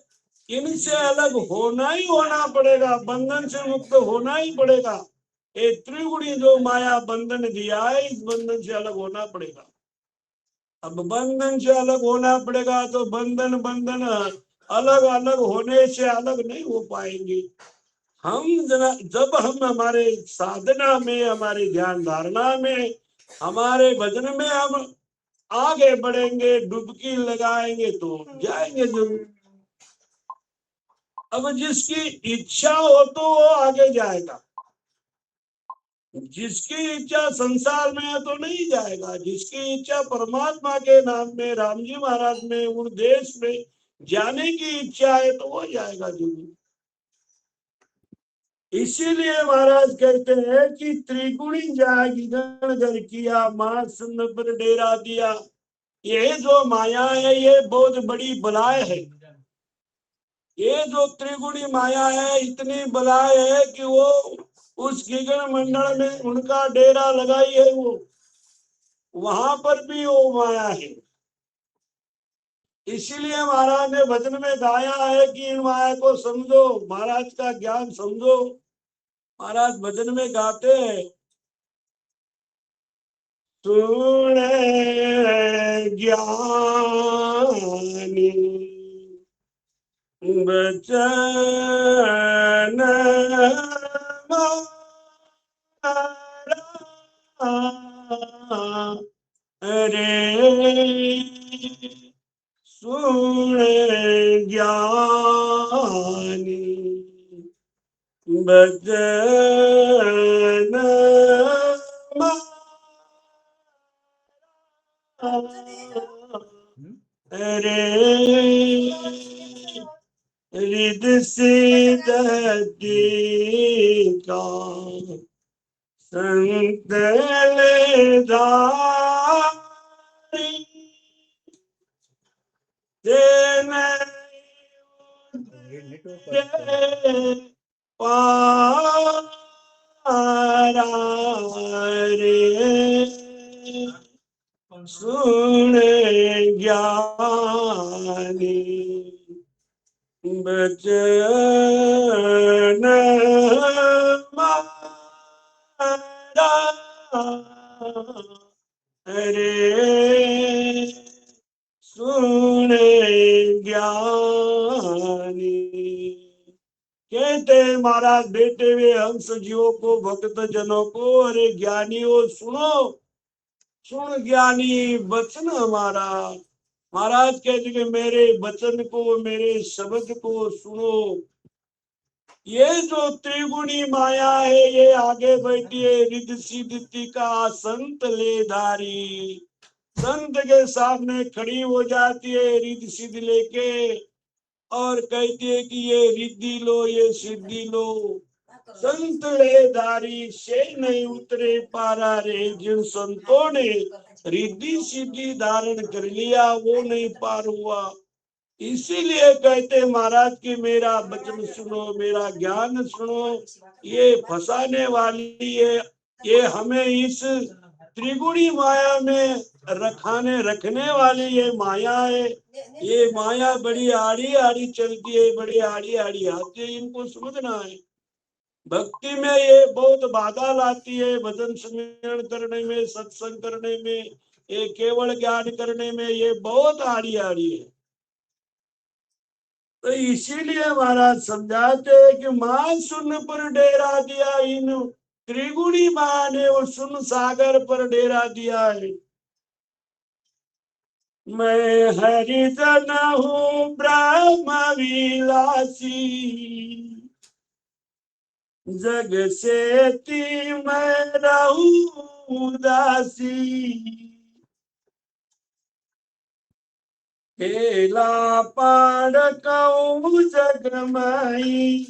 इनसे अलग होना ही होना पड़ेगा, बंधन से मुक्त होना ही पड़ेगा। ये त्रिगुणी जो माया बंधन दिया है, इस बंधन से अलग होना पड़ेगा। अब बंधन से अलग होना पड़ेगा तो बंधन बंधन अलग अलग होने से अलग नहीं हो पाएंगे। हम जब हम हमारे साधना में, हमारे ध्यान धारणा में, हमारे भजन में हम आगे बढ़ेंगे, डुबकी लगाएंगे तो जाएंगे जरूर। अब जिसकी इच्छा हो तो वो आगे जाएगा, जिसकी इच्छा संसार में है तो नहीं जाएगा। जिसकी इच्छा परमात्मा के नाम में, राम जी महाराज में, उन देश में जाने की इच्छा है तो वो जाएगा जरूर। इसीलिए महाराज कहते हैं कि त्रिगुणी जागी गण घर किया, मां सुन पर डेरा दिया। ये जो माया है ये बहुत बड़ी बलाय है। ये जो त्रिगुणी माया है इतनी बलाय है कि वो उस गिगन मंडल में उनका डेरा लगाई है, वो वहां पर भी वो माया है। इसीलिए महाराज ने भजन में गाया है कि इन माया को समझो, महाराज का ज्ञान समझो। महाराज भजन में गाते हैं, सुन ज्ञानी बचन रे, सुन ज्ञानी बचन रे, रिद सिद्धि का संत धारी, पारा रे, सुन ज्ञानी बचन मारा रे, सुन ज्ञानी। कहते महाराज बेटे वे हंस जीवों को, भक्त जनों को, अरे ज्ञानियों सुनो, सुन ज्ञानी वचन हमारा। महाराज कहते कि मेरे वचन को, मेरे शब्द को सुनो। ये जो त्रिगुणी माया है ये आगे बैठी है, रिद्ध सिद्धि का संत ले धारी। संत के सामने खड़ी हो जाती है रिद्ध सिद्धि लेके और कहती है कि ये रिद्धि लो, ये सिद्धि लो। संत ले धारी से नहीं उतरे पारा रे, जिन संतों ने रिद्धि सिद्धि धारण कर लिया वो नहीं पार हुआ। इसीलिए कहते महाराज कि मेरा वचन सुनो, मेरा ज्ञान सुनो। ये फंसाने वाली है, ये हमें इस त्रिगुणी माया में रखने वाली ये माया है। ये माया बड़ी आड़ी आड़ी चलती है, बड़ी आड़ी आड़ी आती है, इनको समझना है। भक्ति में ये बहुत बाधा लाती है, भजन सुमिरन करने में, सत्संग करने में, ये केवल ज्ञान करने में ये बहुत आड़ी आड़ी है। तो इसीलिए महाराज समझाते हैं कि मां सुन पर डेरा दिया, इन त्रिगुणी मां ने वो सुन सागर पर डेरा दिया है। मैं हरिजन हूँ ब्रह्म विलासी, जग से ती मैं रहूं उदासी, केला पाड़ कहूँ जगमाई,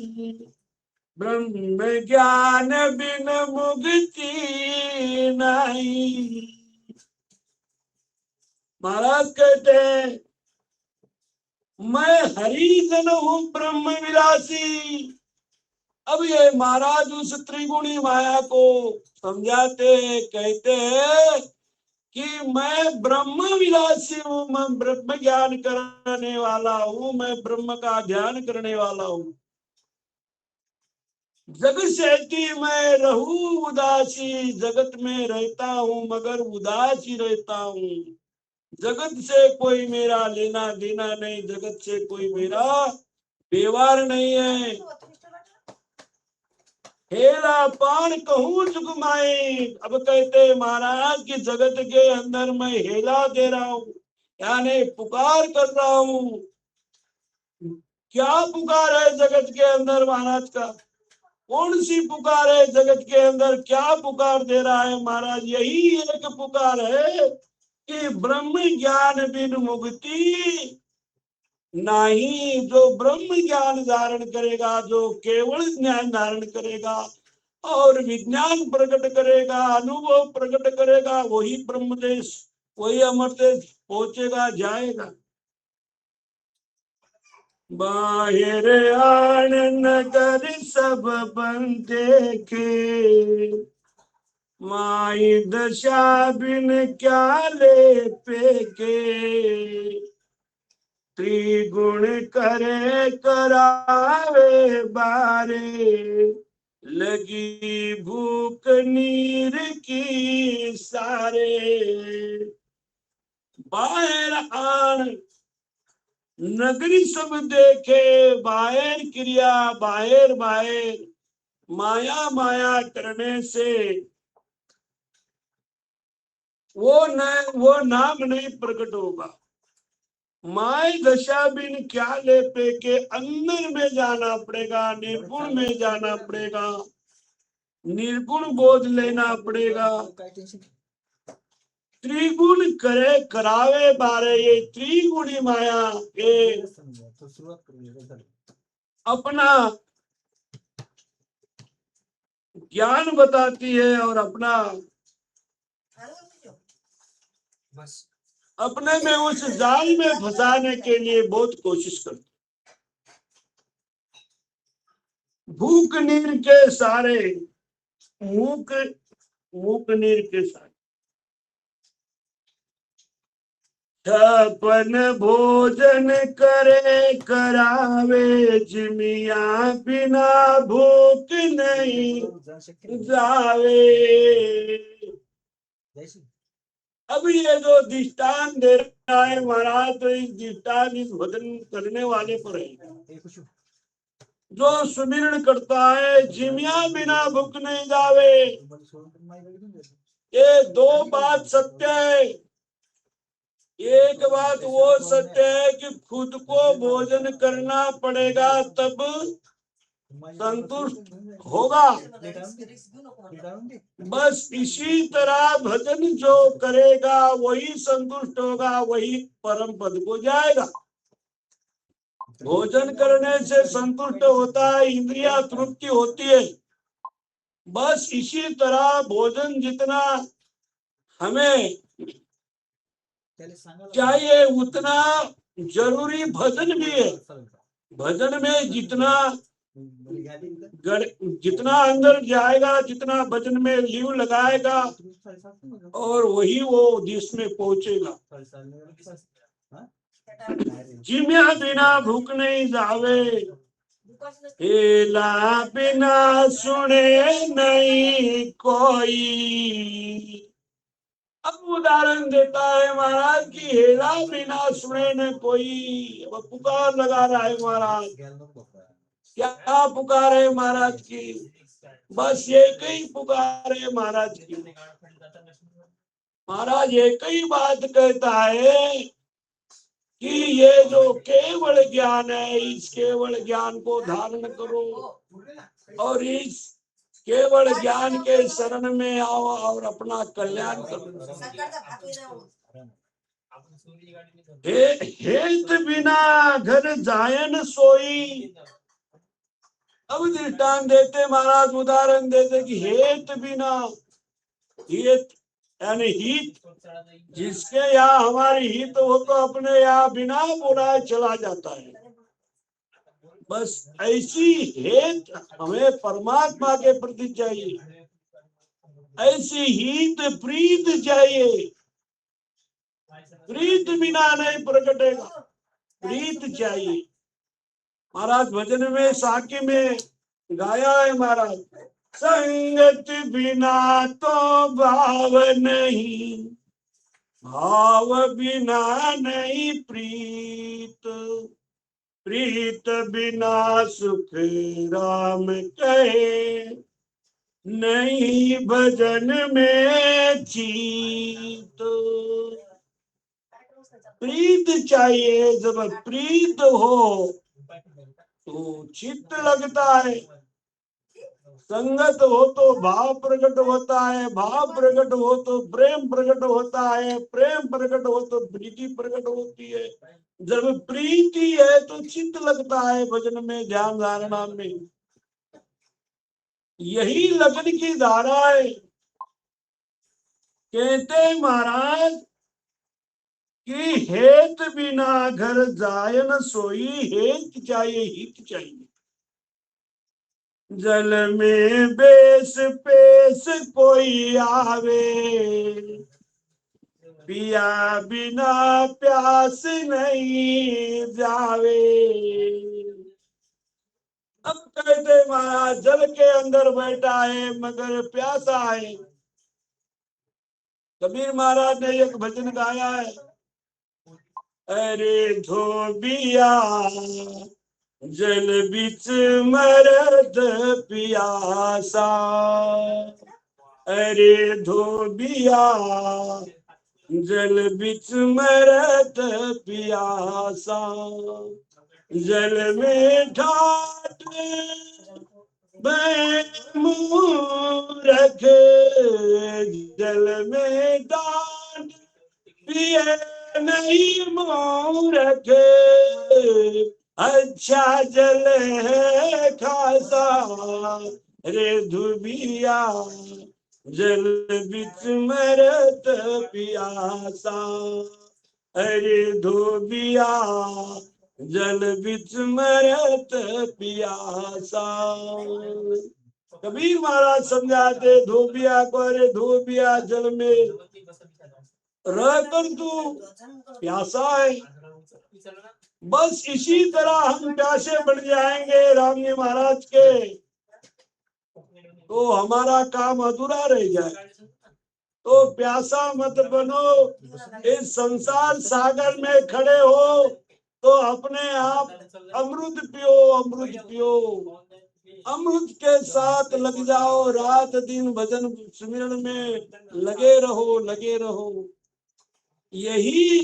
ब्रह्म ज्ञान बिन मुक्ति नहीं। महाराज कहते हैं मैं हरिजन हूँ ब्रह्म विलासी। अब ये महाराज उस त्रिगुणी माया को समझाते हैं, कहते हैं कि मैं ब्रह्म विलासी हूँ, मैं ब्रह्म ज्ञान करने वाला हूँ, मैं ब्रह्म का ध्यान करने वाला हूँ। जग सहती मैं रहूं उदासी, जगत में रहता हूँ मगर उदासी रहता हूँ। जगत से कोई मेरा लेना देना नहीं, जगत से कोई मेरा व्यवहार नहीं है। हेला पान कहूँ जुगमाई, अब कहते महाराज की जगत के अंदर मैं हेला दे रहा हूँ, यानी पुकार कर रहा हूँ। क्या पुकार है जगत के अंदर महाराज का? कौन सी पुकार है जगत के अंदर? क्या पुकार दे रहा है महाराज? यही एक पुकार है कि ब्रह्म ज्ञान बिन मुक्ति नहीं। जो ब्रह्म ज्ञान धारण करेगा, जो केवल ज्ञान धारण करेगा और विज्ञान प्रकट करेगा, अनुभव प्रकट करेगा, वही ब्रह्म देश, वही अमर देश पहुंचेगा, जाएगा। बाहिर आन नगर सब बंदे के, माई दशा बिन क्या ले पेके। त्रिगुण करे करावे बारे, लगी भूख नीर की सारे। बाहर आन नगरी सब देखे, बाहर क्रिया, बाहर बाहर माया माया करने से वो नाम नहीं प्रकट होगा। माय दशा बिन क्या ले पे के, अंदर में जाना पड़ेगा, निर्गुण में जाना पड़ेगा, निर्गुण बोध लेना पड़ेगा। त्रिगुण करे करावे बारे, ये त्रिगुणी माया ये अपना ज्ञान बताती है और अपना अपने में उस जाल में फंसाने के लिए बहुत कोशिश करती। भूख नीर के सारे, मूक नीर के सारे, छपन भोजन करे करावे, जिमिया बिना भूख नहीं जावे। अब ये जो दृष्टांत दे रहा है महाराज, तो इस दृष्टांत इस भजन करने वाले पर है। जो सुमिरन करता है, जिमिया बिना भूख नहीं जावे। ये दो बात सत्य है। एक बात वो सत्य है कि खुद को भोजन करना पड़ेगा, तब संतुष्ट होगा। बस इसी तरह भजन जो करेगा वही संतुष्ट होगा, वही परम पद को जाएगा। भोजन करने से संतुष्ट होता है, इंद्रिया तृप्ति होती है। बस इसी तरह भोजन जितना हमें चाहिए उतना जरूरी भजन भी है। भजन में जितना अंदर जाएगा, जितना भजन में लीव लगाएगा, और वही वो देश में पहुंचेगा। जिम्या बिना भूख नहीं जावे, हेला बिना सुने नहीं कोई। अब उदाहरण देता है महाराज की हेला बिना सुने न कोई। अब पुकार लगा रहा है महाराज। क्या पुकार है महाराज की? बस एक ही पुकार है महाराज की। महाराज एक ही बात कहता है कि ये जो केवल ज्ञान है, इस केवल ज्ञान को धारण करो और इस केवल ज्ञान के शरण में आओ और अपना कल्याण करो। हेत बिना घर जायन सोई। अब दृष्टांत देते महाराज, उदाहरण देते कि हेत बिना, हित यानी हित, जिसके यहाँ हमारी हित हो तो अपने यहाँ बिना बुलाए चला जाता है। बस ऐसी हेत हमें परमात्मा के प्रति चाहिए, ऐसी हित प्रीत चाहिए। प्रीत बिना नहीं प्रकटेगा, प्रीत चाहिए। महाराज भजन में साकी में गाया है महाराज, संगत बिना तो भाव नहीं, भाव बिना नहीं प्रीत, प्रीत बिना सुख राम कहे, नहीं भजन में चीत। प्रीत चाहिए, जब प्रीत हो तो चित्त लगता है, संगत हो तो भाव प्रकट होता है, भाव प्रकट हो तो प्रेम प्रकट होता है, प्रेम प्रकट हो तो प्रीति प्रकट होती है। जब प्रीति है तो चित्त लगता है भजन में, ध्यान धारणा में। यही लगन की धारा है। कहते महाराज कि हेत बिना घर जाय न सोई, हेत चाहिए, हित चाहिए। जल में बेस पेश कोई आवे, पिया बिना प्यास नहीं जावे। अब कहते महाराज जल के अंदर बैठा है मगर प्यासा है। कबीर महाराज ने एक भजन गाया है, अरे धोबिया जल बिच मरद पियासा, अरे धोबिया जल बिच मरद पियासा, जल में ठाट मूरख, जल में डांट पिए नहीं मूरख, अच्छा जल है खासा, रे धुबिया जल बिच मरत पियासा, अरे धोबिया जल बिच मरत पियासा। कबीर महाराज समझाते धोबिया को, अरे धोबिया जल में रहकर तू प्यासा है। बस इसी तरह हम प्यासे बन जाएंगे राम जी महाराज के, तो हमारा काम अधूरा रह जाए। तो प्यासा मत बनो, इस संसार सागर में खड़े हो तो अपने आप अमृत पियो, अमृत पियो, अमृत के साथ लग जाओ, रात दिन भजन सुमिरन में लगे रहो, लगे रहो। यही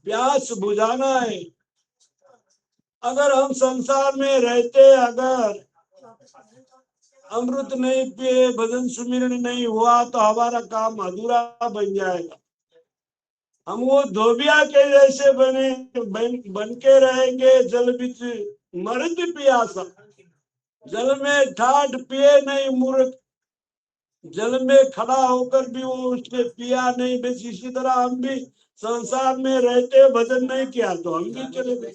प्यास बुझाना है। अगर हम संसार में रहते, अगर अमृत नहीं पिए, भजन सुमिरन नहीं हुआ तो हमारा काम अधूरा बन जाएगा। हम वो धोबिया के जैसे बन के रहेंगे, जल बिच मर्द पियासा, जल में ठाठ पिए नहीं मूर्ख, जल में खड़ा होकर भी वो उसने पिया नहीं। बस इसी तरह हम भी संसार में रहते भजन नहीं किया तो हम भी चले गए।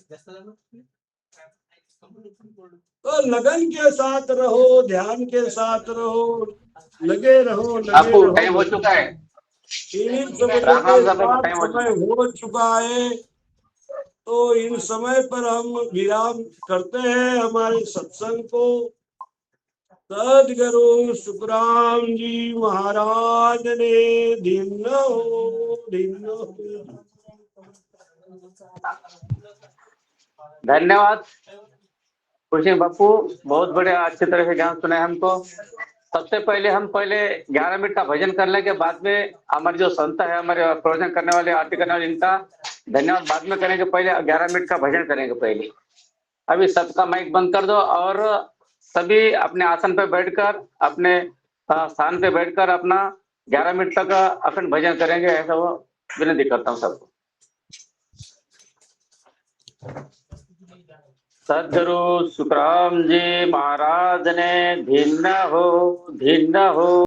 तो लगन के साथ रहो, ध्यान के साथ रहो, लगे रहो, लगे आपको रहो। टाइम हो चुका है, इन समय हो चुका है, तो इन समय पर हम विराम करते हैं हमारे सत्संग को। सद्गुरु सुखराम जी महाराज ने धन्य हो, धन्य हो। धन्यवाद खुशी बापू, बहुत बढ़िया, अच्छी तरह से ज्ञान सुना है हमको। सबसे पहले हम 11 मिनट का भजन कर लेंगे, बाद में हमारे जो संत है, हमारे प्रवचन करने वाले, आरती करने वाले, इनका धन्यवाद बाद में करेंगे। पहले 11 मिनट का भजन करेंगे पहले। अभी सबका माइक बंद कर दो और सभी अपने आसन पे बैठकर, अपने स्थान पे बैठकर अपना 11 मिनट तक अखंड भजन करेंगे, ऐसा वो विनती करता हूँ सबको। सद्गुरु सुखराम जी महाराज ने धन्य हो, धन्य हो।